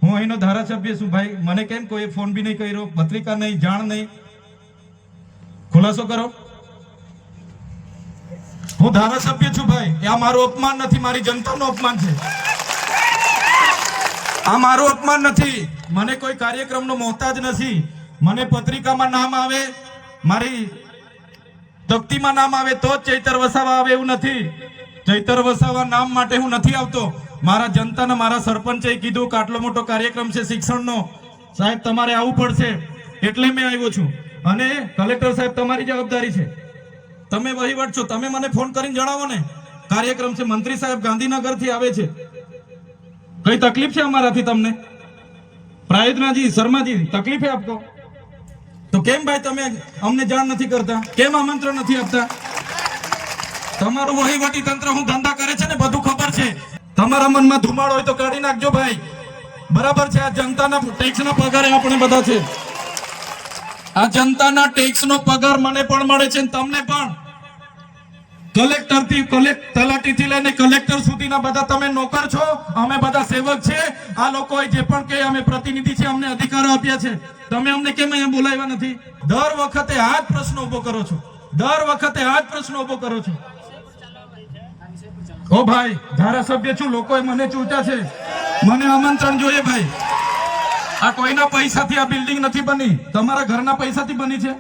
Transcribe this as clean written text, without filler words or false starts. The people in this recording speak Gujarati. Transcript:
હું અહીંનો ધારાસભ્ય છું ભાઈ, મને કેમ કોઈ ફોન બી નહીં કર્યો, પત્રિકા નહીં, જાણ નહીં, ખુલાસો કરો. હું ધારાસભ્ય છું ભાઈ, આ મારું અપમાન નથી, મારી જનતાનું અપમાન છે. આ મારું અપમાન નથી. મને કોઈ કાર્યક્રમનો મોહતાજ નથી. મને પત્રિકામાં નામ આવે, મારી તકતીમાં નામ આવે તો જ ચૈતર વસાવા આવે એવું નથી. ચૈતર વસાવા નામ માટે હું નથી આવતો. મારા જનતાને મારા સરપંચે કીધું કે આટલો મોટો કાર્યક્રમ છે શિક્ષણનો, સાહેબ તમારે આવવું પડશે, એટલે મેં આવ્યો છું. અને કલેક્ટર સાહેબ તમારી જવાબદારી છે, તમે વહીવટ છો, તમે મને ફોન કરીને જણાવો ને કાર્યક્રમ છે. મંત્રી સાહેબ ગાંધીનગરથી આવે છે, કઈ તકલીફ છે અમારાથી તમને? પ્રાયોજનાજી શર્માજી તકલીફ है आपको? તો કેમ ભાઈ તમે અમને જાણ નથી કરતા, કેમ આમંત્રણ નથી આપતા? તમારું વહીવટી તંત્ર હું ધંધા કરે છે ને બધું ખબર છે. તમારા મનમાં ધુમાડો હોય તો કાઢી નાખજો ભાઈ, બરાબર છે. આ જનતાના ટેક્સના પગારે આપણે બધા છે. આ જનતાના ટેક્સનો પગાર મને પણ મળે છે, તમને પણ. કલેક્ટરથી તલાટીથી લઈને કલેક્ટર સુધીના બધા તમે નોકર છો, અમે બધા સેવક છે. આ લોકોએ જે પણ કે અમે પ્રતિનિધિ છે, અમને અધિકારો આપ્યા છે. તમે અમને કેમ અહીંયા બોલાવ્યા નથી? દર વખતે આ જ પ્રશ્ન ઉભો કરો છો, દર વખતે આ જ પ્રશ્ન ઉભો કરો છો. ઓ ભાઈ, ધારાસભ્ય છું, લોકોએ મને ચૂંટ્યા છે, મને આમંત્રણ જોઈએ ભાઈ. આ કોઈના પૈસાથી આ બિલ્ડિંગ નથી બની, તમારા ઘરના પૈસાથી બની છે.